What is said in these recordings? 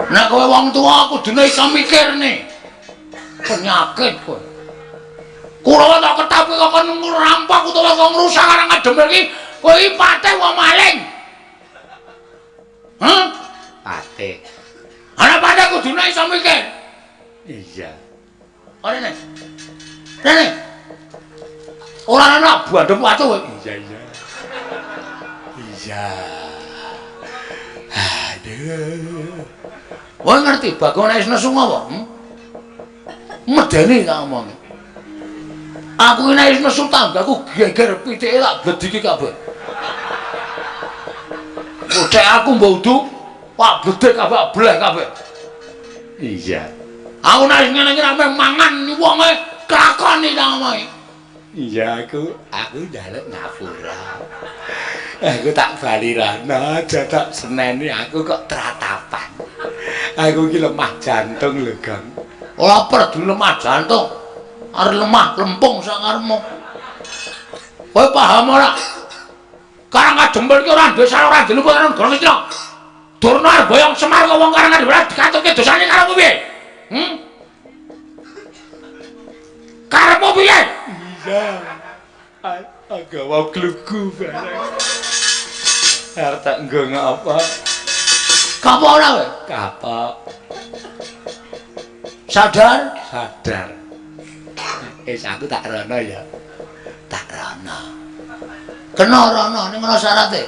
Nek kowe wong tuwa kudune iso mikirne. Penyakit kowe. Kurawa tak ketapi kok ngerampok utawa kok ngrusak Karang Kadempel iki, kowe iki patih wong maling. Hah? Patih. Ana patih kudune iso mikir. Iya. Rene. Rene. Ora ana bandem watu kowe. Iya. Iya. Aduh. Kowe ngerti Bagong nek wis nesu apa? Medeni tak omong. Aku nek wis nesu tanggaku geger pitike tak blediki kabeh. Bocah aku mbok udu, Pak bledek kabeh bleh kabeh. Iya. Aku nek wis ngene iki sampe mangan wonge kelakoni tak omong. Iya aku njaluk ngapura. Aku tak bali rana dadak seneni aku kok tratapan. Aku iki lemah jantung lho, Gang. Ora perlu lemah jantung. Arep lemah lempung sak karepmu. Kowe paham ora? Karang Kadempel iki ora duwe salah ora diluput karo Goro Mitra. Durna arep boyong Semar kok wong Karang Kadempel dikatuke dosane karo piye? Karepmu piye? Iya. Agak wau kluku bareng. Arep tak nggo ngapa? Kapok ora kowe? Kapok. Sadar? Sadar. Aku tak rono ya. Tak rono. Kena rono ning ana syarate.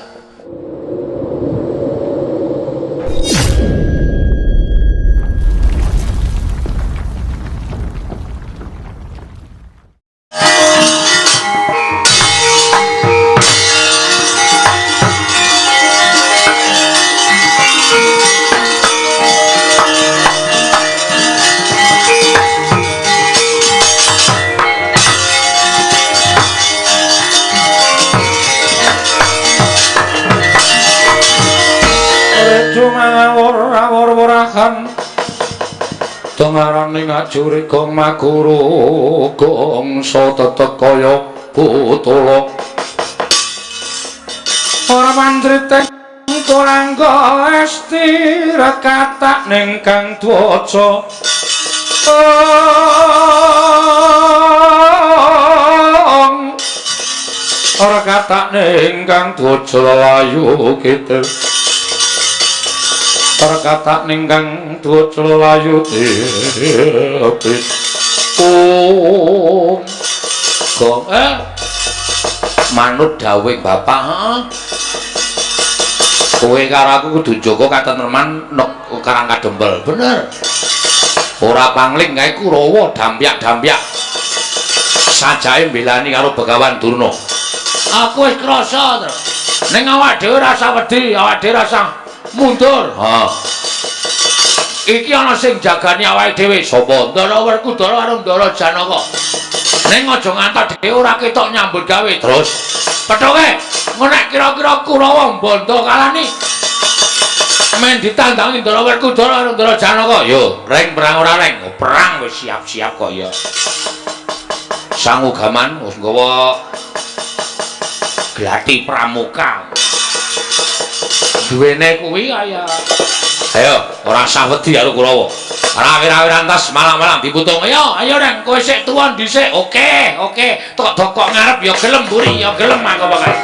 Tengarane ngajuri gong maguru gongso tetek kaya butula ora mandriteng kurangga esti rekatak ning kang dwaca ora katak ning kang dwaca layu kitil perkatak ninggang dwaca layu tipis gong manut dawuh bapak kowe karo aku kudu njaga katentreman Karang Kadempel bener ora pangling kae Kurawa dampyak-dampyak sajake mbelani karo Begawan Durna aku wis krasa ning awak dhewe rasa wedi awak dhewe rasa mundur. Iki ana sing jagani awake dhewe sapa? Ndara Werkudara karo Ndara Janaka. Ning aja ngantos dhewe ora ketok nyambut gawe terus. Pethoke, nek kira-kira Kurawa Mbanda kalani men ditandangi Ndara Werkudara karo Ndara Janaka, yo reng perang ora reng, perang wis siap-siap kok ya. Sang Ugaman wis nggawa glati pramuka. Duwene kuwi kaya ayo ora usah wedi karo Kurawa. Ora awir-awir antas malam-malam diputung. Ayo Reng, kowe sik tuwon dhisik. Oke. Tok dokok ngarep ya gelem mburi ya gelem mangko wae.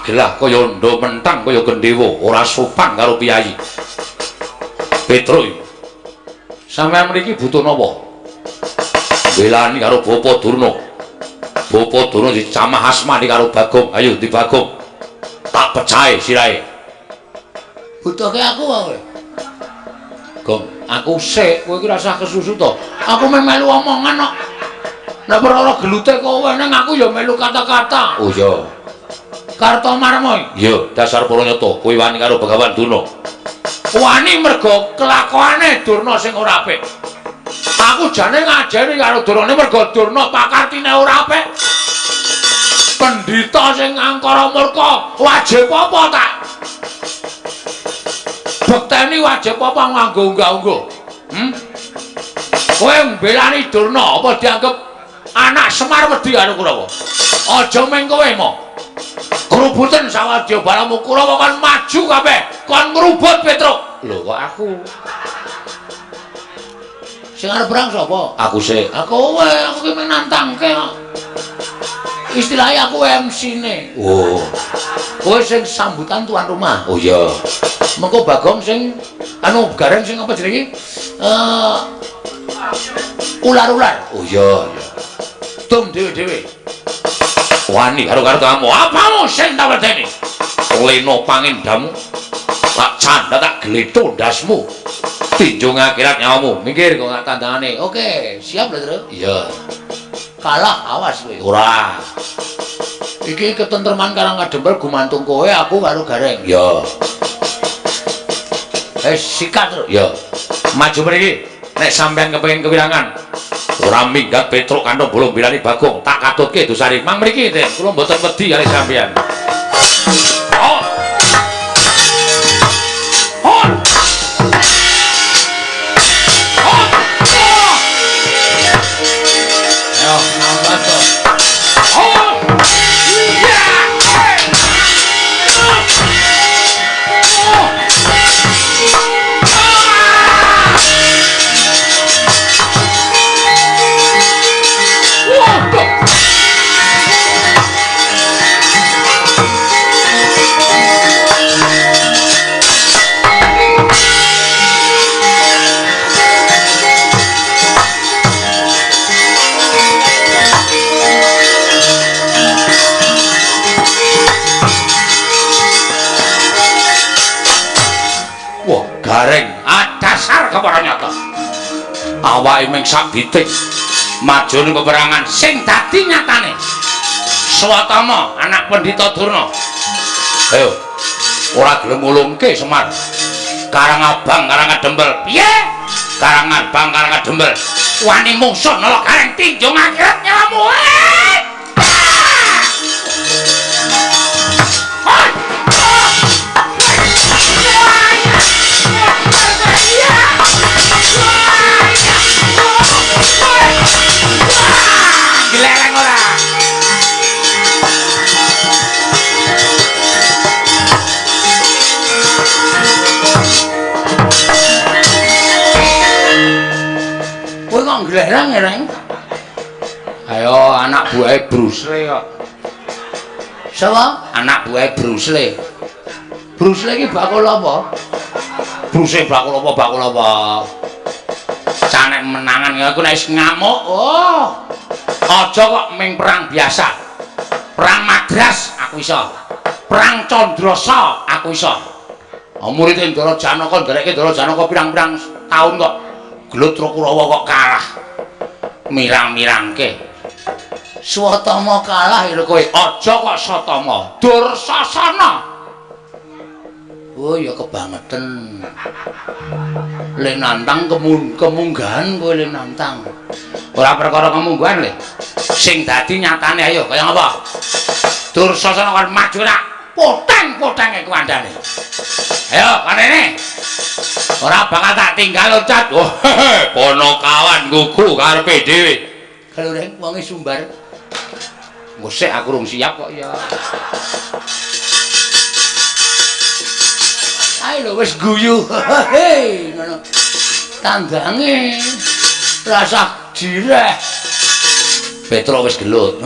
Gelah kaya ndo mentang kaya gendewa ora sopan karo piyayi. Petroy. Sampeyan mriki butuh napa? Belani karo Bapa Durna. Bapa Durna dicamah asmani karo Bagong. Ayo di Bagong. Tak pecahe sirahe. Butuhke aku wae. Gong, aku sik kowe iki rasah kesusu to. Aku melu omongan kok. Nek perkara gelute kowe nang aku ya melu kata-kata. Oh iya. Kartomarma. Iya, dasar para nyata kowe wani karo Begawan Durna. wani mergo kelakuane Durna sing ora apik. Aku jane ngajeni karo Durna mergo Durna pakartine ora apik. Pendhita sing angkara murka wajib apa tak? Bekteni wajib apa nganggo unggah-ungguh? Kowe mbelani Durna apa dianggep anak Semar wedi karo Kurawa? Aja meng kowe mo. Kerubutan Sawadya balamu Kurawa kan maju kabeh, kon ngrubut Petruk. Lho kok aku? Sing arep perang sapa? Aku sik. Aku ki mung nantangke kok. Istilahnya aku MC-ne. Oh. Kowe sing sambutan tuan rumah. Oh iya. Mengko Bagong sing anu Gareng sing apa jenenge? Ular-ular. Oh iya. Tum dhewe-dhewe. Wani karo kamu. Apamu sing tak wedeni? Leno pangindamu. Tak canda tak gleto ndasmu. Tinjung akhirat nyawamu. Minggir kok gak tandangane. Oke, siap lho, Tru? Iya. Kalah awas kowe. Ora. Iki ketentreman Karangkadempel gumantung kowe aku karo Gareng. Iya. Sikat Tru. Iya. Maju mriki. Nek sampean kepengin kewirangan. Ora minggat Petruk kantong bolong bilani Bagong tak katutke dosane. Mang mriki Den, kula mboten wedi kali sampean. Oh. Oh. Oh. Ayo, nambah to. Oh. Ya. Gareng dasar kepara nyata awake ming sak bitik maju ning peperangan sing dadi nyatane Swatama anak Pendhita Durna. Ayo ora gelem ngulungke Semar Karangabang Karangkadempel piye Karangabang Karangkadempel wani mungsuh nolak Gareng tinjung akhirat nyawamu. Dilereng ora. Kowe kok nglereng ya, Reng? Ayo anak buahe Bruce Lee kok. Sapa? Anak buahe Bruce Lee. Bruce Lee iki bakul apa? Bruce bakul apa? Bakul apa? Canek menangan aku nek wis ngamuk. Oh. Aja kok ming perang biasa. Perang Madras aku iso. Perang Candrasa aku iso. Murid Ndara Janaka nderekke Ndara Janaka pirang-pirang taun kok Glutra Kurawa kok kalah. Mirang-mirangke. Swatama kalah lho kowe. Aja kok Satama. Dursasana. Oh ya kebangetan. Le nantang kemunggahan kowe le nantang. Ora perkara kemunggahan le. Sing dadi nyatane ayo kaya ngapa? Dursasana kan maju nak poteng-potenge kuwandane. Ayo kanene. Ora bakal tak tinggal loncat. Oh, kono kawan gugu karepe dhewe. Kalau Reng wonge Sumbar. Ngosek aku rung siap kok ya. Ayo lho wis guyu. Hei, ngono. Tandange rasa jireh. Petro wis gelut.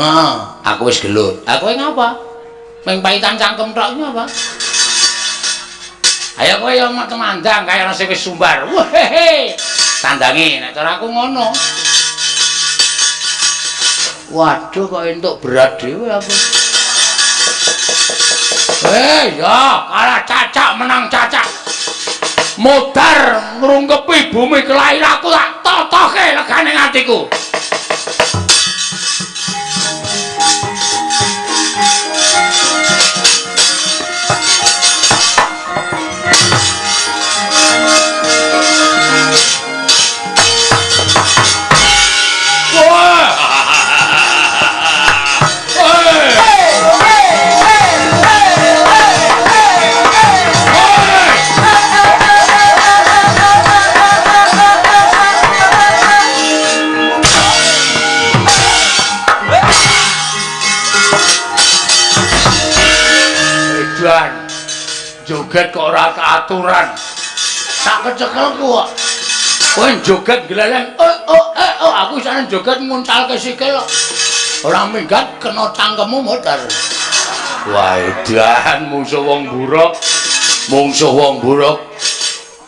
Aku wis gelut. Aku ngapa? Meng paitan cangkem tok apa? Ayo kowe yo temandang kaya ana sing wis Sumbar. Hehe. Tandange nek cara aku ngono. Waduh kok entuk berat dhewe aku. Ya, kalah cacak menang cacak. Modar ngrungkepi bumi kelahiranku tak totoke legane atiku. joget kok ora aturan. Tak kecekelku kok. Kowe joget gleleng. Aku isane joget nguncalke sikil. Ora minggat kena cangkemmu modar. Wah, edan musuh wong buruk. Mungsuh wong buruk.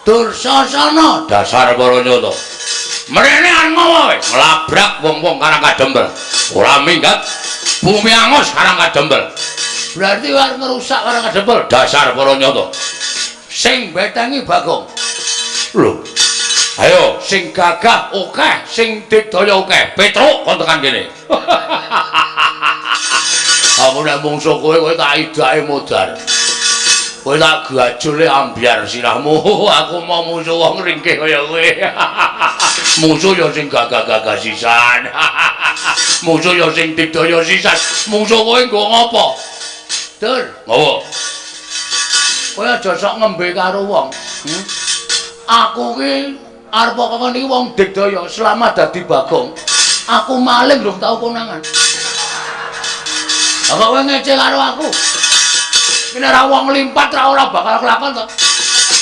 Tur sasana dasar para nyoto. Mrene arep ngopo kowe? Nglabrak wong-wong Karang Kadempel. Ora minggat bumi angus Karang Kadempel. Berarti arep ngerusak Karang Kadempel. Dasar para nyoto. Sing betengi Bagong. Lho. Ayo sing gagah akeh, sing didaya akeh. Petruk kon tekan kene. Aku nek mungsuh kowe tak idake modar. Kowe tak gajule ambyar sirahmu. Aku mau musuh wong ringkih kaya kowe. Musuh ya sing gagah-gagah sisan. Musuh ya sing didaya sisan. Musuh kowe nggo ngopo? Dur, ngopo? Kowe aja sok ngembe karo wong. Aku ki arep kok niki wong digdaya selama dadi Bagong. Aku maling belum tau konangan. Apa kowe ngece karo aku? Yen ora wong limpat ora bakal kelakon to.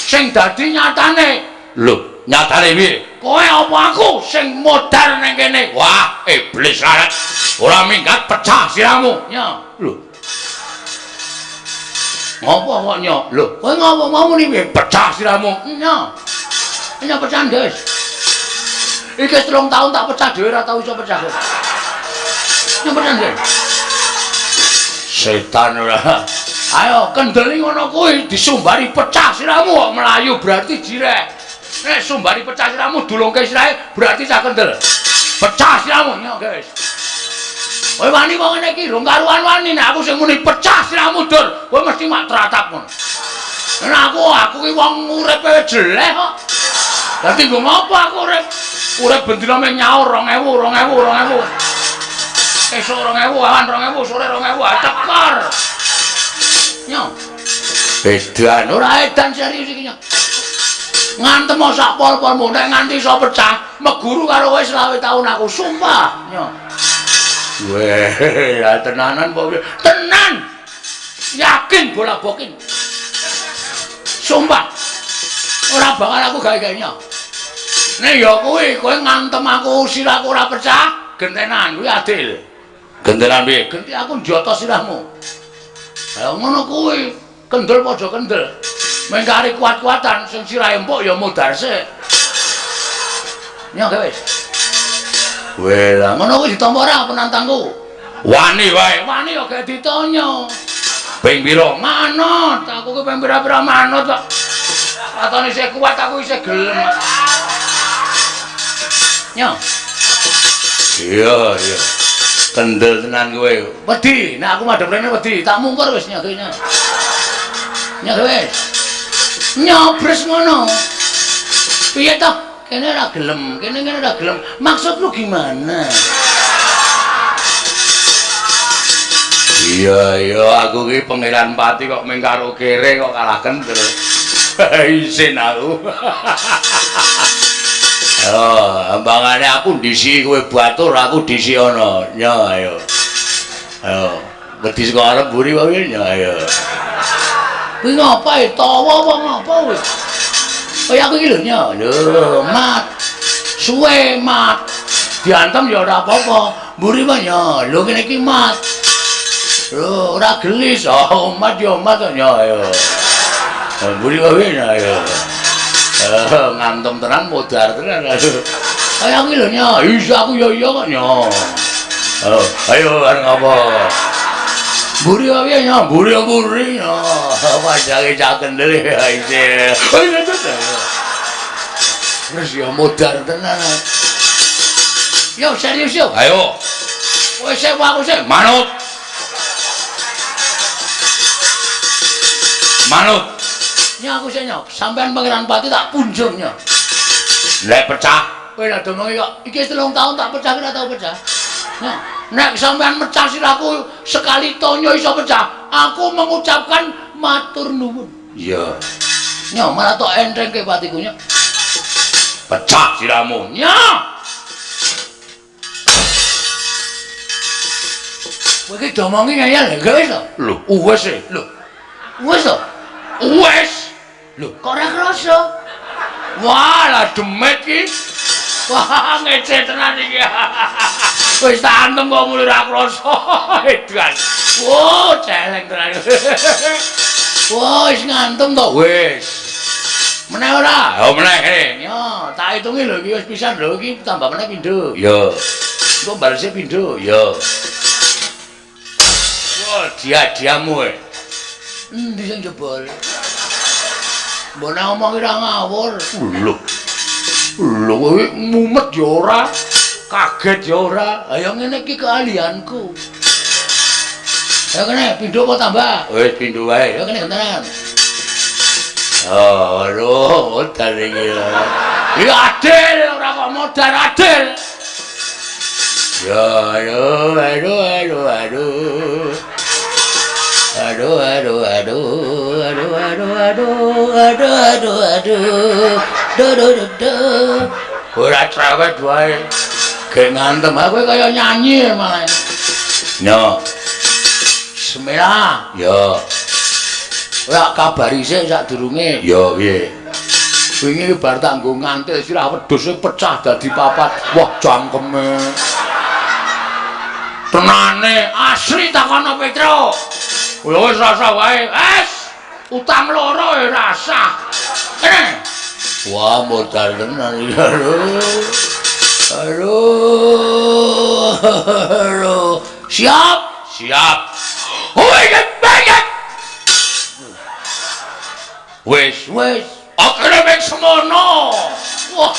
Sing dadi nyatane. Lho, nyatane piye? Kowe apa aku sing modar ning kene? Wah, iblis larat. Ora minggat pecah sirahmu. Ya, lho. Ngopo kok nyok? Lho, kowe ngopo mau muni piye? Pecah sirahmu. Ya. Nya pecah, guys. Iki 3 tahun tak pecah dhewe ora tau iso pecah. Nya pecah, guys. Setan ora. Ayo kendeli ngono kuwi disumbari pecah sirahmu kok melayu berarti jirek. Nek sumbari pecah sirahmu dulungke sirahe berarti cah kendel. Pecah sirahmu ya guys. Kowe wani kok ngene iki rong karuan wani nek aku sing muni pecah sirahmu dur. Kowe mesti mak teratap ngono. Nek aku ki wong uripe jelek kok. Dadi nggo ngopo aku urip? Urip bendina meh nyaur 2000. Esuk 2000, awan 2000, sore 2000, cekor. Nyo. Edan ora edan serius iki nyo. Ngantem sak pol-polmu nek nganti iso pecah, meguru karo kowe 20 taun aku sumpah, nyo. Weh, ya tenanan apa piye? Tenan. Yakin bola bokin. Sumpah. Ora bakal aku gawe-gawe nyo. Nek ya kowe ngantem aku sirahku ora pecah, gentenan kuwi adil. Gentenan piye? Genti aku njoto sirahmu. Lah ngono kuwi, kendel padha kendel. Mengkari kuat-kuatan sing sirahe empuk ya modar sik. Nyok wis. Weh, lah ngono kuwi ditampa ora penantangku. Wani wae, wani ya gak ditonyo. Ping pira? Manut, aku ki ping pira-pira manut kok. Atone isih kuat aku isih gelem. Nyok. Iya. Kendel tenan kowe. Wedi, nek aku madhep rene wedi, tak mungkur wis nyagene. Nyag wis. Nyobres ngono. Piye to? Kene ora gelem, kene ora gelem. Maksudmu gimana? Iya, aku ki pangeran pati kok mung karo kere kok kalah kendel. Isin aku. Ambangane aku ndisi kowe batur, aku ndisi ana. Ya ayo. Ayo. Wedi saka arep mburi wae ya ayo. Kuwi ngapa tawa apa ngapa kowe? Kaya aku iki lho nya. Lho, mat. Suwe mat. Diantem ya ora apa-apa. Mburi wae ya. Lho kene iki mat. Lho, ora gelis. Oh, mat ya mat ya ayo. Mburi wae ya ayo. Ngantem tenan modar tenan aduh. Kaya aku lho nya, iso aku ya iya kok nya. Ayo areng apa? Mburi wae nya, mburi nya. Panjange cak kendel isih. Wis ya modar tenan. Yo serius yo. Ayo. Wis aku sih manut. Manut. Nya aku sih nyok, sampean pangeran pati tak punjung nyok. Lek pecah, kowe lak domongi kok iki 3 tahun tak pecah ora tau pecah. Nah, nek sampean mecah siraku sekali tonyo iso pecah, aku mengucapkan matur nuwun. Iya. Nyok malah tok entengke patiku nyok. Pecah siramu. Nyok. Kowe iki domongi ngeyel gak wis to? Lho, wis e. Lho. Wis to? Wes. Lho, kok ora krasa? Wah, lah demet ki. Wah, ngece tenan iki. Wis tak antem kok mulih ra krasa. Edan. Wo, celeng tenan. Wah, wis ngantem to. Wis. Meneh ora? Ya meneh kene. Ya, tak hitungi lho iki wis pisan lho iki tambah meneh pindho. Ya. Engko balese pindho. Ya. Wah, dia-diamu e. Endi sing jebol? Mbok nek ngomong ora ngawur. Lho. Lho kowe mumet ya ora. Kaget ya ora. Ayo ngene iki keahlianku. Ayo kene pindho apa tambah? Wis pindho wae. Ayo kene gentenan. Oh, aduh, modal iki. Ya adil, ora kok modal adil. Ya, aduh, aduh, aduh, aduh. Aduh, aduh, aduh, aduh, aduh, aduh, aduh, aduh, aduh, duh, duh, duh, duh. Ora cerewet wae. Kayak ngantem aku kaya nyanyi malah. Nyo. Bismillah. Ya. Ora kabari sik sadurunge. Ya piye? Wingi bar tak nggo ngantil sirah wedhuse pecah dadi papat. Wah, cangkeme. Tenane asli takono Petro. Wis rasa wae. Utang loro ya rasa. Kene. Wah, modal tenan iki. Aduh. Aduh. Siap? Siap. Banyak. Wis. Akhirnya mek semono. Wah.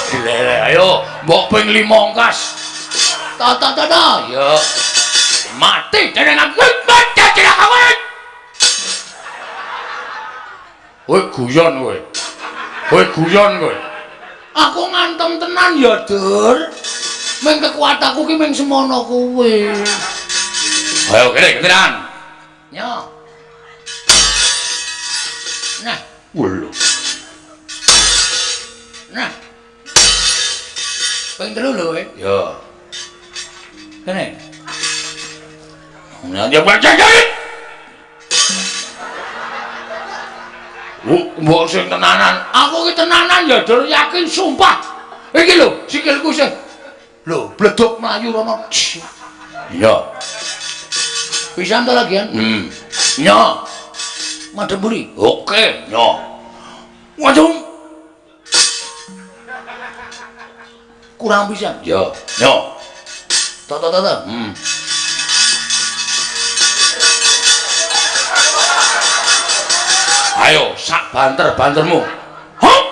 Gile, ayo, mbok ping 5 ongkas. Ta. Ya. Mati jenengan mati jenengan. Kowe guyon kowe. Aku ngantem tenan ya, Dur. Ming kekuatanku ki ming semono kuwi. Ayo kene gentenan. Nyo. Nah, Wulu. nah. Ping 3 lho kowe. Ya. Kene. Nanti baca jadi. Mbok sing tenanan. Aku ki tenanan ya, Dur, yakin sumpah. Iki lho, sikilku sing lho, bledok mlayu rono. Iya. Pisan to lagian? Nyo. Madhep mburi. Oke, nyo. Waduh. Kurang pisan. Ya, nyo. Ta. Ayo, sak banter-bantermu. Hop.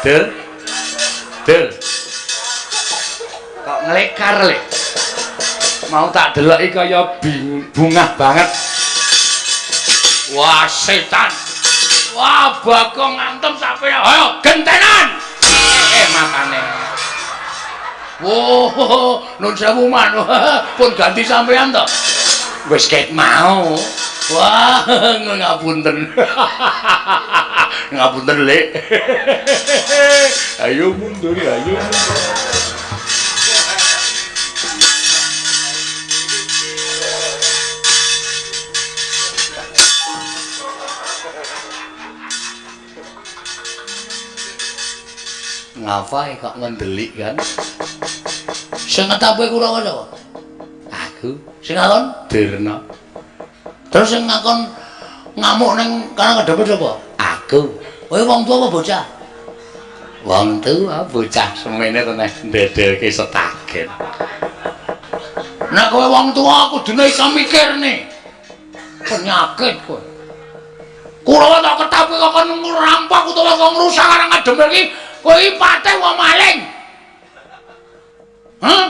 Del. Kok ngelekar le? Mau tak deloki kaya bungah banget. Wah, setan. Wah, Bagong ngantem sampe. Ayo, gentenan. Makane. Wo, nun sewu man. Pun ganti sampean to. Wis ket mau. Wah, ngapunten. Ngapunten, Lek. Ayo mundur, ayo. Ngapain kok ngendelik kan? Sing ngetape kula sapa? Aku Sing ngakon? Dirna. Terus sing ngakon ngamuk ning kana ngedepe sapa? Aku. Kowe wong tuwa apa bocah? Wong tuwa bocah semene tenan ndedelke setagen. Nek kowe wong tuwa kudune iso mikir nih. Penyakit kowe. Kula tak ketapi kok ngerampok utawa kok ngrusak arang ngedemel iki, kowe iki pateh wong maling. Hah?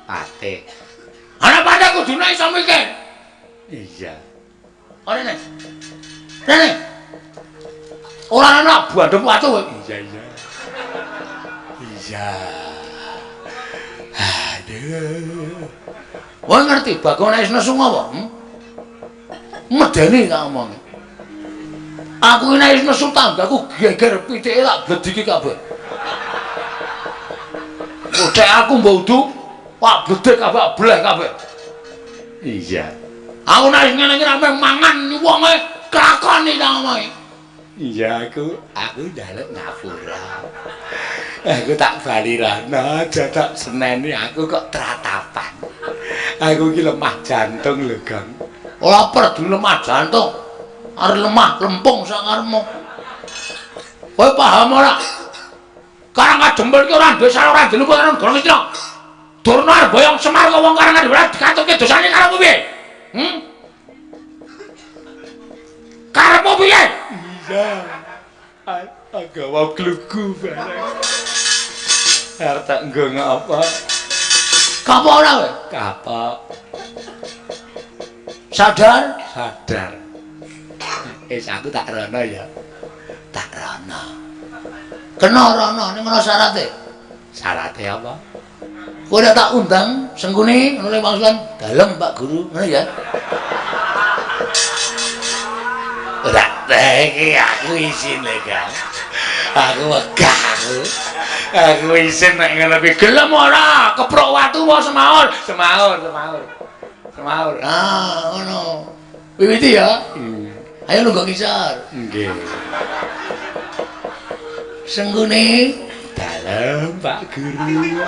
Pateh. Ana pateh kudune iso mikir. Iya. Rene. Rene. Ora ana bandem watu kowe. Iya. Iya. Aduh. Kowe ngerti Bagong nek nesu apa? Medeni tak omong. Aku ini nesu tanggaku geger pitike tak blediki kabeh. Udah aku mbok udu, wak bledek kabeh bleh kabeh. Iya. Aku nek ngene iki rame mangan wonge kelakoni ta omahe. Iya aku njaluk ngapura. Aku tak bali rana aja tak seneni aku kok tratapan. Aku ki lemah jantung lho, Gang. Ora perlu lemah jantung. Arep lemah lempung sakarepmu. Kowe paham ora? Karang kajembel ki ora duwe salah ora diluput karo golong iki. Durna boyong Semar kok wong karangan ora dikatuke dosane karo piye? Karepmu piye? Iya. Agawa kluku bareng. Arep tak nggo ngapa? Kapok ora kowe? Kapok. Sadar? Sadar. Aku tak rono ya. Tak rono. Kena rono ning ngono syarate. Syarate apa? Kowe nek tak undang Sengkuni ngono le maksudan dalem Pak Guru ngono ya. Ora iki aku isin lho, Kang. Aku wegah aku isin nek ngono kuwi Gelem ora keprok watu wae semaur. Semaur. Ah, ngono. Wiwiti ya. Ayo lungguh kisar. Nggih. Sengkuni Dalem Pak Guru.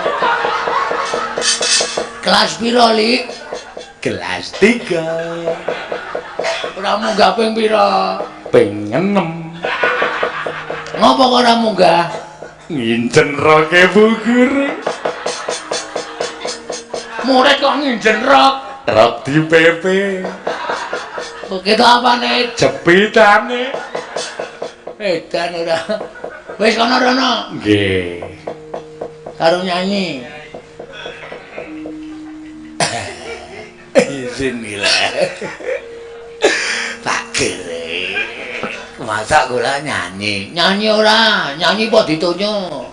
kelas piro, Lik? Kelas 3. Ora munggah ping piro? Ping 6. Ngopo kok ora munggah? Nginjen roke Bu Guru. Murid kok nginjen rok. Rok di PP. Oke to apane? Jepitane. Edan ora. Wis kono rono. Nggih. Karo nyanyi. Izin gila. Pak Gere. Masa kula nyanyi? Nyanyi ora, nyanyi apa ditunjuk?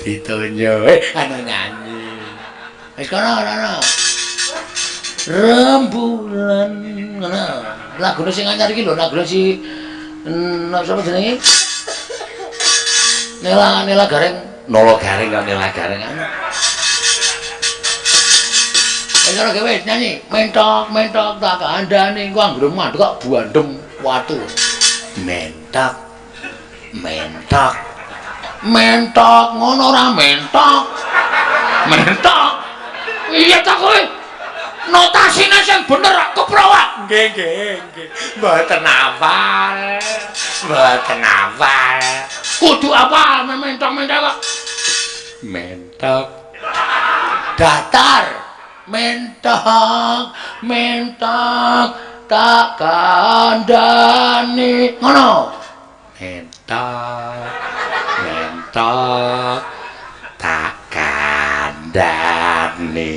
Ditunjuk. Anu nyanyi. Wis kono rono. Rembulan ngono. Lagune sing anyar iki lho, lagune si sapa jenenge? Nela Gareng. Nolo Gareng kok Nela Gareng. Wis ora gawe nyanyi, mentok tak kandhane engko anggere mandek kok buandem watu. Mentok ngono ora mentok. Iya ta kowe? Notasine sing bener keprowak. Nggih. Mboten hafal. Kudu apa mentok kok. Mentok. Datar. Mentok tak kandhane. Ngono. Mentok tak kandhane.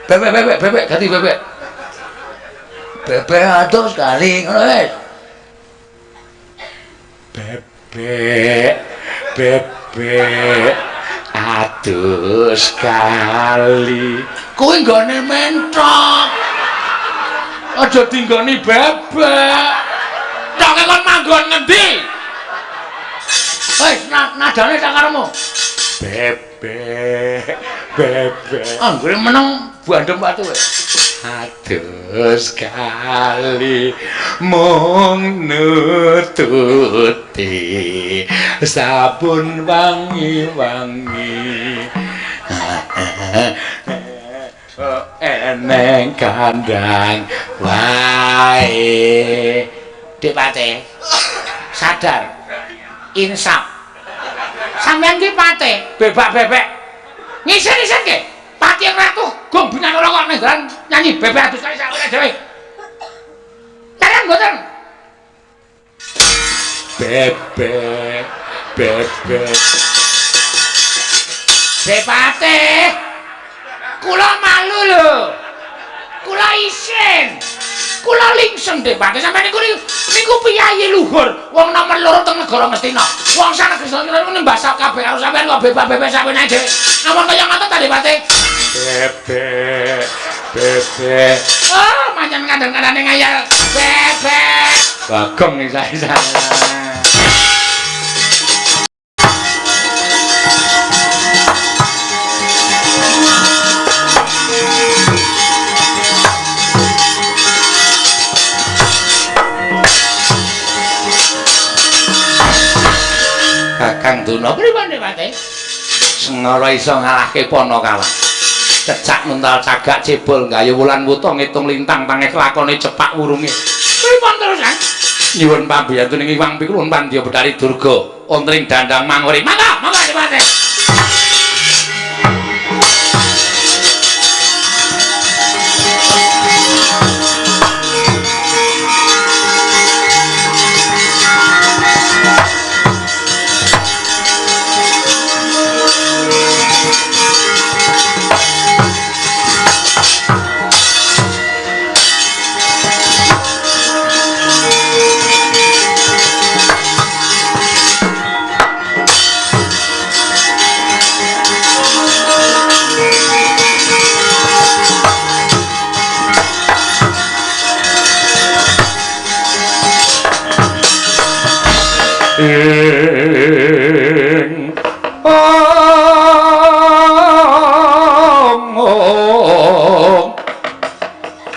Bebek ganti bebek. Bebek atus sekali ngono wis. Bebek atus kali. Kuwi nggone mentok. Aja dinggoni bebek. Tok kon manggon ngendi? Wis nadane sak karepmu. Bebek. Anggere meneng bandem watu wis. Atus kali mung nututi sabun wangi-wangi eneng kandang wae. Dik Pate. Sadar. Insaf. Sampeyan ki Pate, bebek. Ngisen-ngisen ki. Pati yang ratu, gong bingan orang kok nenggalan nyanyi bebek atus kali sakit dewe. Taran boten. Bebek. Bepate. Kula malu lho. Kula isin. Kula lingsem Bepate sampeyan niku piyayi luhur. Wong nomor 2 teng negara Ngastina. Wong sak negara Ngastina niku mbasa kabeh karo sampeyan kok bebek sampeyan ae dhewe. Ampun kaya ngoten ta Bepate? bebek. Oh, macan kadang-kadang ngayal. Bebek. Bagong isa-isa. Kakang Duna pripun Pate? Sengara iso ngalahke Panakawan. Cecak nuntal cagak cebol gayu wulan wuta ngitung lintang tangeh lakone cepak wurunge. Pripun terusan? Nyuwun pambiyantune Iwang Pikulun Pandya Betari Durga wonten ing dandang manguri. Mangga Pate.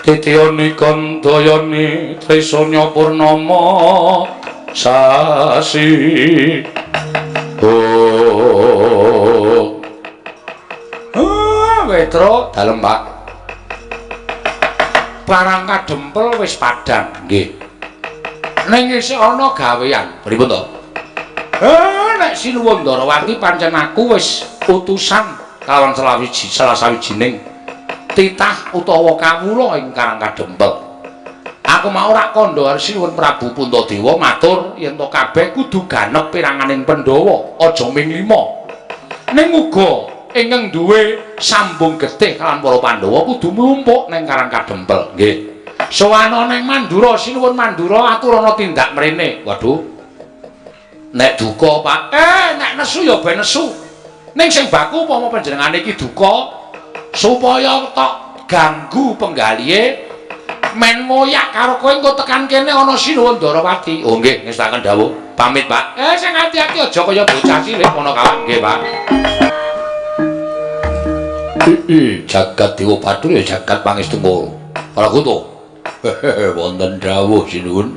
Tityani kandayani trisanya purnama sasi Wetro dalem Pak Parang kadempel wis padhang nggih ning isih ana gawean pripun to nek Sinuwun Ndarawati pancen aku wis utusan kalawan salah sawijining titah utawa kawula ing Karang Kadempel. Aku mau rak kandha Sinuwun Prabu Puntadewa matur yen to kabeh kudu ganep piranganing Pandhawa, aja ming 5. Ning uga ingkang duwe sambung getih kalawan para Pandhawa kudu mlumpuk ning Karang Kadempel. Nggih. Sowana ning Mandura, Sinuwun Mandura aturana tindak mrene. Waduh. Nek duka, Pak. Nek nesu ya ben nesu. Ning sing baku upama panjenengane iki duka supaya tok ganggu penggalihe men ngoyak karo kowe engko tekan kene ana Sinuwun Ndarawati. Oh nggih, ngestaken dawuh. Pamit, Pak. Sing ati-ati aja kaya bocah cilik Panakawan nggih, Pak. Jagat Dewa Bathara ya jagat pangestu Prakuta. Wonten dawuh Sinuwun.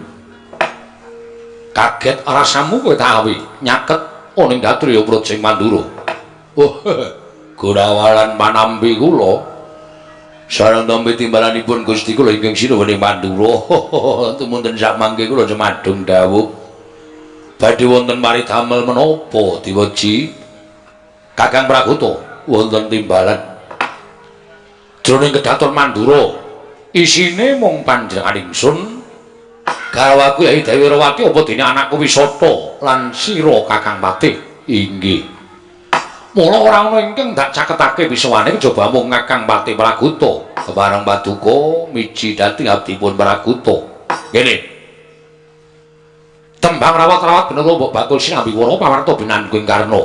Kaget rasamu kowe tawi nyaket ana ing Gatriya Projeng Mandura. Oh, Gunawalan panampi kula sareng tampi timbalanipun Gusti kula ingkang Sinuwun ing Mandura. Tumunten sak mangke kula cemadung dawuh. Badhe wonten paridamel menapa diweji? Kakang Prakuta wonten timbalan. Jroning kedaton Mandura isine mung panjenengan ingsun garwaku Yai Dewi Rawati apa dene anakku Wisata lan sira Kakang Patih. Inggih. Mula ora ana ingkang dak caketake bisawane kejaba mung Kakang Patih Prakuta kepareng paduka miji dhateng abdipun Prakuta. Ngene. Tembang rawat-rawat bener mbok bakul sinambi wara pawarta binanku ing Karna.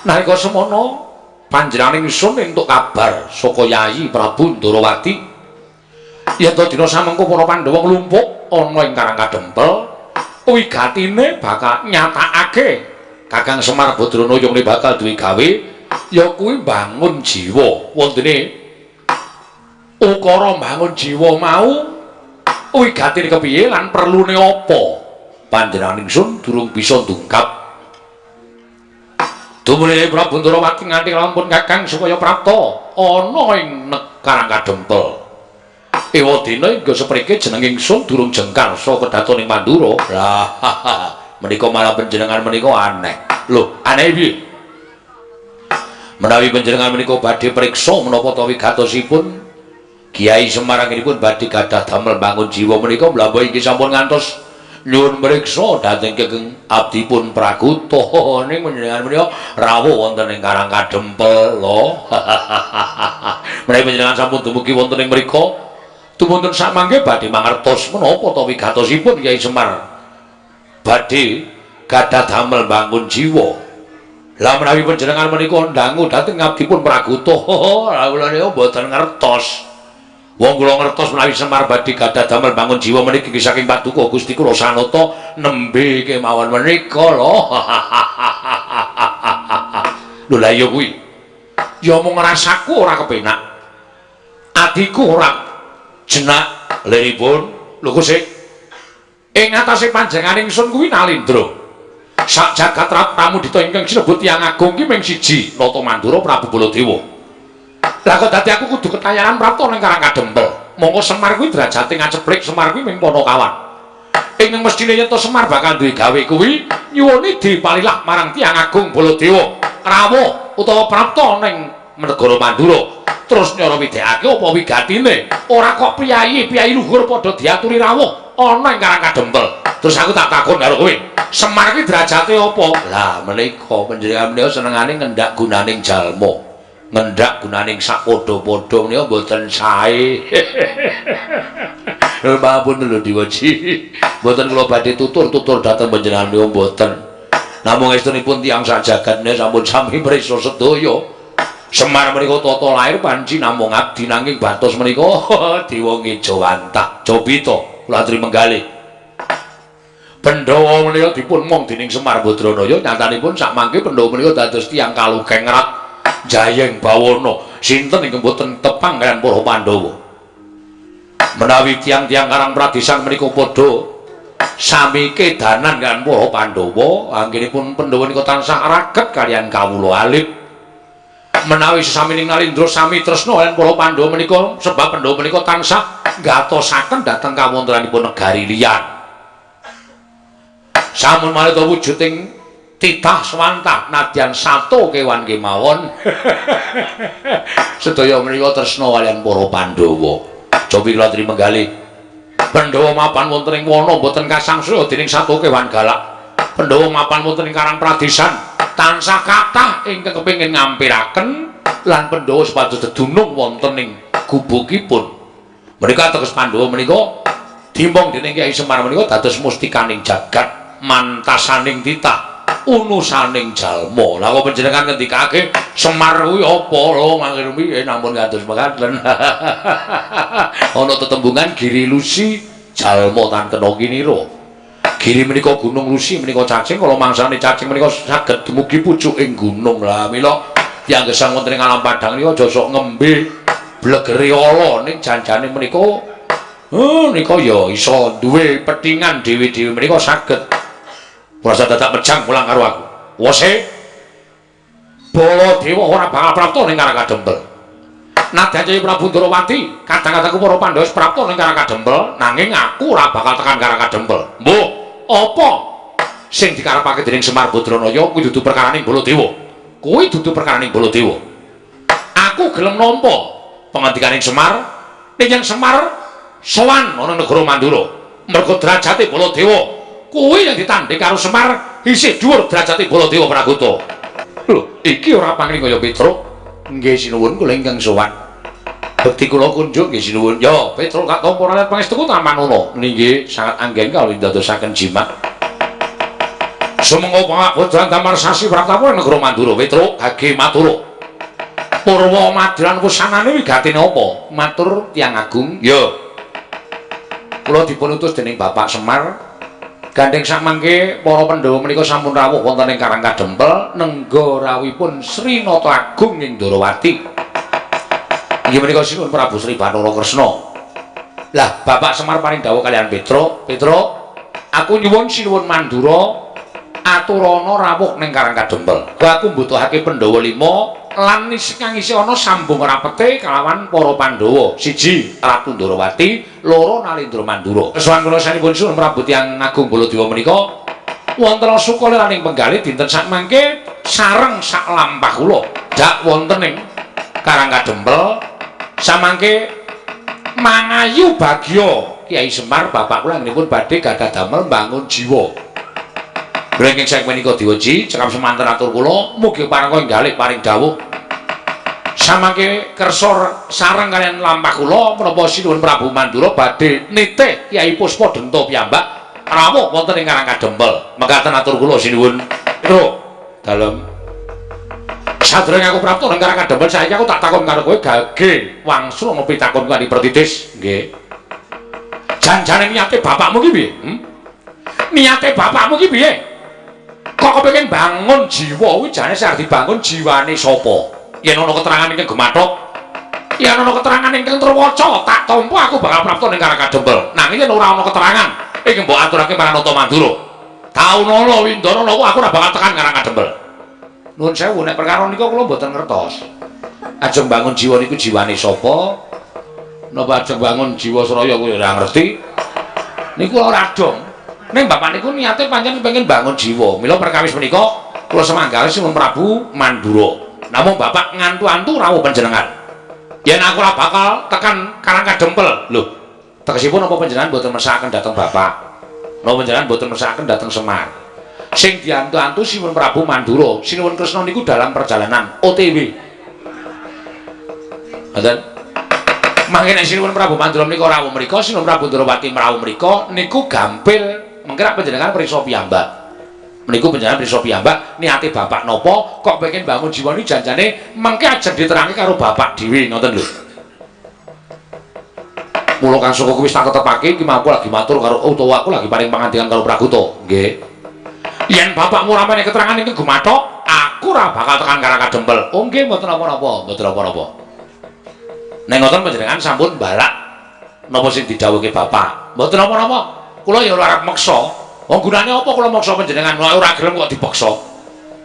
Nalika semono panjenengan ingsun entuk kabar saka Yayi Prabu Ndarawati yen to dina samengko para Pandhawa nglumpuk ana ing Karang Kadempel wigatine bakal nyatakake Kakang Semar Badranaya bakal duwe gawe ya kuwi mbangun jiwa wontene ukara mbangun jiwa mau wigatine kepiye lan perlune apa panjenengan ingsun durung bisa ndungkap dumene Prabu Ndarawati nganti lampun Kakang supaya prapta ana ing Karang Kadempel. Ewadina ingga sepriki jeneng ingsun durung jengkar saka kedaton ing Mandura. Lah, menika malah panjenengan menika aneh. Lho, aneh piye? Menawi panjenengan menika badhe priksa menapa ta wigatosipun Kiai Semar anggenipun badhe gadah damel bangun jiwa menika mlampah iki sampun ngantos nyuwun mriksa dhateng Kakang abdipun Prakuta ning panjenengan menika rawuh wonten ing Karang Kadempel lho. Menawi panjenengan sampun dumugi wonten ing mriku tumunten samangke badhe mangertos menapa ta wigatosipun Kyai Semar badhe gadah damel bangun jiwa. Lah menawi panjenengan menika ndangu dhateng abdipun Prakuta, kula niku mboten ngertos. Wong kula ngertos menawi Semar badhe gadah damel bangun jiwa meniki saking Paduka Gusti kula Sanata nembe kemawon menika lho. Lho la ya kuwi. Ya mung rasaku ora kepenak. Adiku ora jenak liripun. Lho Gusti. Ing atase panjenenganing ingsun kuwi Nalindra. Sak jagat Pramudita ingkang sinebut Hyang Agung ki mung siji, Nata Mandura Prabu Baladewa. Lah kok dadi aku kudu ketayanan prapta ning Karang Kadempel. Monggo Semar kuwi derajate ngaceplik, Semar kuwi ming Panakawan. Ing mestine yen to Semar bakal duwe gawe kuwi nyuwuni dipalilah marang Hyang Agung Baladewa, rawuh utawa prapta ning negara Mandura. Terus nyara widekake apa wigatine? Ora kok priyayi luhur padha diaturi rawuh ana ing Karang Kadempel. Terus aku tak takon karo kowe, Semar ki derajate apa? Lah menika panjenengan menika senengane ngendak gunaning jalma. Ngendak gunaning sak padha-padha menika mboten sae. Mampun lho Diwaji. Mboten kula badhe tutur-tutur dhateng panjenengan menika mboten. Namung estunipun tiyang sak jagat menika sampun sami prisa sedaya. Semar menika tata lair panci namung abdi nanging batos menika Dewa Ngejawantah. Jobita kula aturi menggalih. Pandhawa menika dipun mong dening Semar Badranaya nyatanipun sak mangke Pandhawa menika dados tiyang kalugeng rat Jayeng Bawana sinten ingkang boten tepang kaliyan para Pandhawa. Menawi tiang-tiang Karang Pradesan menika padha sami kedanan kaliyan para Pandhawa, anggenipun Pandhawa nika tansah raket kaliyan kawula alit. Menawi sesamining Nalindra sami tresna kaliyan para Pandhawa menika sebab Pandhawa menika tansah ngatosaken dhateng kawontenanipun negari liyan. Sampun malih wujuding titah swantah nadyan sato kewan kemawon. Sedaya menika tresna kaliyan para Pandhawa. Cobi kula aturi menggalih. Pandhawa mapan wonten ing wana boten kasangsaya dening sato kewan galak. Pandhawa mapan wonten ing Karang Pradesan tansah kathah ingkang kepengin ngampiraken lan Pandhawa supados dedunung wonten ing gubukipun. Menika teges Pandhawa menika dimbong dening Kyai Semar menika dados mustikaning jagat, mantasaning titah, unusaning jalma. Lah kok panjenengan ngendikake Semar kuwi apa lho mangke piye nampun kados mekaten. Ana tetembungan Giri Lusi jalma tan kena kinira. Giri menika gunung Lusi menika cacing kala mangsane cacing menika saged dumugi pucuking gunung. Lah mila tiyang gesang wonten ing alam padang nika aja sok ngembe blegere ala ning janjane menika nika ya iso duwe pethingan dhewe-dhewe menika saged Prasa dadak mejang mulang karo aku. Wose Baladewa ora bakal prapta ning Karang Kadempel. Nadyan Kyai Prabu Ndarawati, kadang-kadangku para Pandhawa wis prapta ning Karang Kadempel, nanging aku ora bakal tekan Karang Kadempel. Mbuh, apa sing dikarepake dening Semar Badranaya kuwi dudu perkaraning Baladewa. Kuwi dudu perkaraning Baladewa. Aku gelem nampa pangandikaning Semar, ning Semar sowan ana negara Mandura. Merga derajate Baladewa kuwi yang ditanding karo Semar isih dhuwur derajate Baladewa Pragata. Lho, iki ora pangling kaya Petruk. Nggih sinuwun kula ingkang sowan. Bekti kula kunjuk nggih sinuwun. Ya, Petruk gak tampa ralat pangestuku tamanana. Nggih sangat anggen kawula ndadosaken jimat. Sumangga pangabodhan damar sasi Pratawa negara Mandura. Petruk hage matur. Purwa madran wusanane wigatine apa? Matur Tiyang Agung. Ya. Kula dipun utus dening Bapak Semar gandeng samangke para Pandhawa menika sampun rawuh wonten ing Karang Kadempel nenggarawipun Sri Nata Agung ing Ndarawati. Inggih menika sinuwun Prabu Sri Bathara Kresna. Lah Bapak Semar paring dawuh kaliyan Petruk, aku nyuwun sinuwun Mandura aturana rawuh ning Karang Kadempel. Aku mbutuhake Pandhawa 5 lan kang isih ana sambung rapete kalawan para Pandhawa. 1 Ratu Ndarawati, 2 Nalindra Mandura. Kesuwan kula sanipun suwun Prabu Tiyang Agung Baladewa menika wonten sukaliraning penggalih dinten sakmangke sareng sak lampah kula dak wonten ing Karang Kadempel samangke mangayu bagya Kyai Semar bapak kula nginipun badhe gadah damel mbangun jiwa. Brengking sak menika Diwaji cekap semanten atur kula mugi parangka enggalih paring dawuh samangke kersa sareng kaliyan lampah kula menapa sinuwun Prabu Mandura badhe nitih Kyai Puspadenta piyambak rawuh wonten ing Karang Kadempel. Mekaten atur kula sinuwun. Lho, dalem Sadurunge aku prapta ning Karang Kadempel saiki aku tak takon karo kowe gage wangsul ngopi takon kali Pratitis. Nggih. Janjane niate bapakmu ki piye? Niate bapakmu ki piye? Kok kepengin bangun jiwa kuwi jane sing dibangun jiwane sapa? Yen ana keterangan ingkang gemathok, yen ana keterangan ingkang terwaca, tak tampa aku bakal prapta ning Karang Kadempel. Nanging yen ora ana keterangan, iki mbok aturake marang Nata Mandura. Taunana Windana aku ora bakal tekan Karang Kadempel. Nuwun sewu nek perkara nika kula mboten ngertos. Ajeng bangun jiwa niku jiwane sapa? Napa ajeng bangun jiwa Suraya kuwi ora ngerti. Niku ora dong. Ning bapak niku niate pancen pengen bangun jiwa. Mila perkawis menika kula semanggal Sinuwun Prabu Mandura. Namung bapak ngantu-antu rawuh panjenengan. Yen aku ora bakal tekan Karang Kadempel. Lho, tegesipun apa panjenengan mboten mersakaken dhateng bapak? Napa panjenengan mboten mersakaken dhateng Semar? Sing diantu-antu Sinuwun Prabu Mandura, Sinuwun Kresna niku dalam perjalanan OTW. Ngoten. Mangke nek Sinuwun Prabu Mandura menika rawuh mriku, Sinuwun Prabu Ndrawati rawuh mriku niku gampil menggerak panjenengan prisa piyambak. Meniku panjenengan prisa piyambak niate bapak napa kok pengen bangun jiwa ni janjane mengke ajeng diterangke karo bapak dhewe ngoten lho. Mula Kang Suku wis tak tetepake iki mampu lagi matur karo utawa aku lagi paring pangandikan karo Praguta. Nggih. Yen bapakmu ora meneh keterangan iki gumathok, aku ora bakal tekan Karang Kadempel. Oh nggih mboten apa-apa, mboten apa-apa. Nek ngoten panjenengan sampun balak napa sing didhawuhke bapak. Mboten apa-apa. Kula ya ora arep meksa. Wong gunane apa kula maksa panjenengan ora gelem kok dipaksa.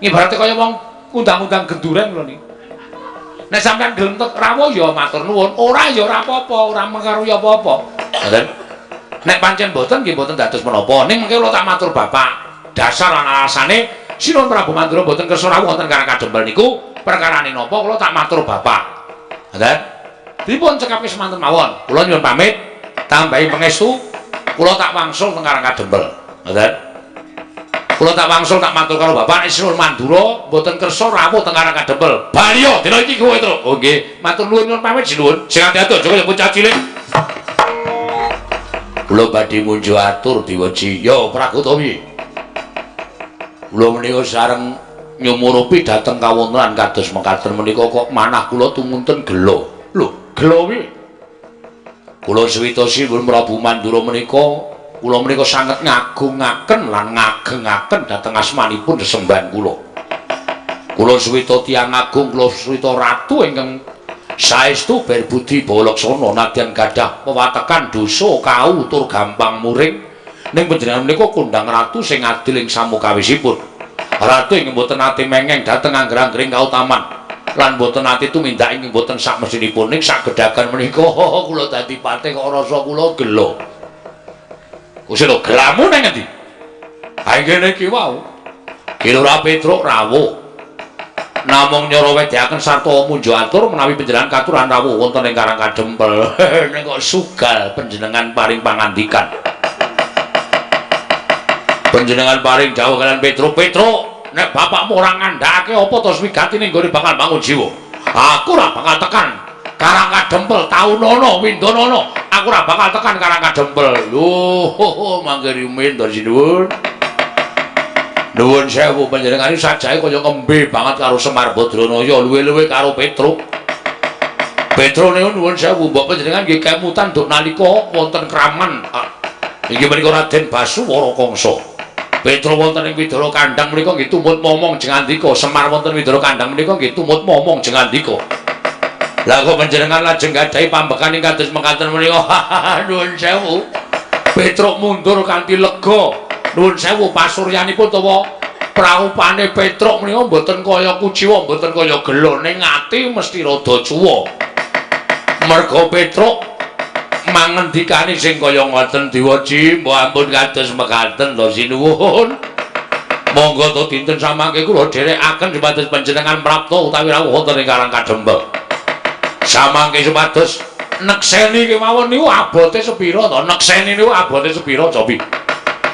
Ibarate kaya wong undang-undang genduren lho niki. Nek sampean gelem rawuh ya matur nuwun, ora ya ora apa-apa, ora mengaruhi apa-apa. Ngoten. Nek pancen mboten nggih mboten dados menapa. Ning mengke kula tak matur bapak, dasar lan alasane Sinuwun Prabu Mandura mboten kersa rawuh wonten Karang Kadempel niku perkarane napa kula tak matur bapak. Ngoten. Dipun cekapi semanten mawon. Kula nyuwun pamit, tambahi pangestu, kula tak wangsul teng Karang Kadempel. Ngoten. Kula tak wangsul tak matur karo Bapak Sinuwun Mandura mboten kersa rawuh teng Karang Kadempel. Baliyo dina iki kowe terus. Oh nggih, matur nuwun pamit sinuwun. Sing ati-ati aja kaya bocah cilik. Kula badhe munjuk atur diweji. Yo Praguta piye? Kula menika sareng nyumurupi dhateng kawontenan kados mekaten menika kok manah kula tumunten gelo. Lho, gelo piye? Kula suwita Sinuwun Prabu Mandura menika kula menika sanget ngagungaken lan ngagengaken dhateng asmanipun sesembahan kula. Kula suwita tiyang agung, kula suwita ratu ingkang saestu berbudi balaksana nadyan gadah pewatekan dosa kau tur gampang muring. Ning panjenengan menika kondang ratu sing adil ing samukawisipun. Ratu ingkang boten nate mengeng dhateng angger-anggering kautaman lan boten nate tumindak ing boten sak mesinipun ning sagedhagan menika kula dadi patih kok rasa kula gelo. Usilo gelamu nang endi? Ha ngene iki wau. Kilura Petruk rawuh. Namung nyara wedhaken sarta munjuk atur menawi panjenengan katuran rawuh wonten ing Karang Kadempel. Ning kok sugal panjenengan paring pangandikan. Panjenengan paring dawuh kalian Petruk, nek bapakmu ora ngandhakake apa to wigatine nggone bakal bangun jiwa. Aku ora bakal tekan Karang Kadempel taunana windanana. Aku ora bakal tekan Karang Kadempel. Lho, mangke rumin to sinuwun. Nuwun sewu panjenengan sajae kaya ngembe banget karo Semar Badranaya, luwe-luwe karo Petruk. Petruk niku nuwun sewu mbok panjenengan nggih kemutan duk nalika wonten kraman. Inggih menika Raden Basuwara Kangsa. Petruk wonten ing Widara Kandhang menika nggih tumut momong jengandika. Semar wonten Widara Kandhang menika nggih tumut momong jengandika. Lah kok panjenengan lajeng gadhahi pambekan ing kados mekaten menika. Nuwun sewu. Petruk mundur kanthi lega. Nuwun sewu pasuryanipun utawa praupane Petruk menika mboten kaya kuciwa, mboten kaya gelo ning ati mesti rada cuwa. Merga Petruk mangendikani sing kaya ngoten diwaji, mbok ampun kados mekaten to sinuwun. Monggo to dinten samangke kula dherekaken supados panjenengan prapta utawi rawuh wonten ing Karang Kadempel. Samangke supados nekseni kemawon niku abote sepira to? Nekseni niku abote sepira cobi?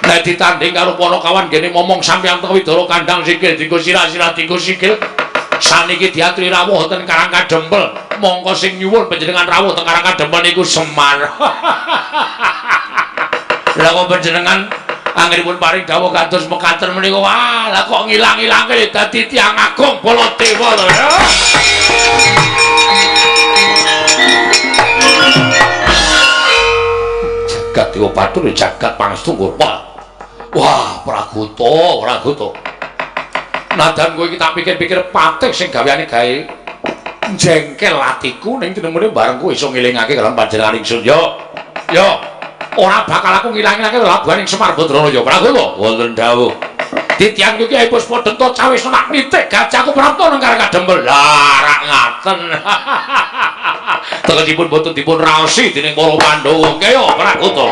Nek ditanding karo para kawan gene momong sampeyan teng Widara Kandhang sikil dienggo sirah-sirah dienggo sikil. Saniki diaturi rawuh wonten Karang Kadempel. Mongko sing nyuwun panjenengan rawuh teng Karang Kadempel niku Semar. Lah kok panjenengan Anggenipun paring dawuh kados mekaten menika wah lah kok ngilang-ilangke dadi tiyang agung Baladewa lho ya. Jagat Dewa Bathara jagat Pangestunggur. Wah, Pragoto. Nadan kowe iki tak pikir-pikir patih sing gaweane gawe jengkel atiku ning tinemune bareng kowe iso ngelingake karo panjenengan ingsun yo. Ora bakal aku ngilang-ilangke labuhaning Semar Badrana ya Pragoto. Wonten dawuh. Ditiyang iki ae Puspa Denta cawis nak nitik gajahku prapta nang karang kadempel. Lah rak ngaten. Tegesipun boten dipun raosi dening para Pandhawa nggih ya Pragoto.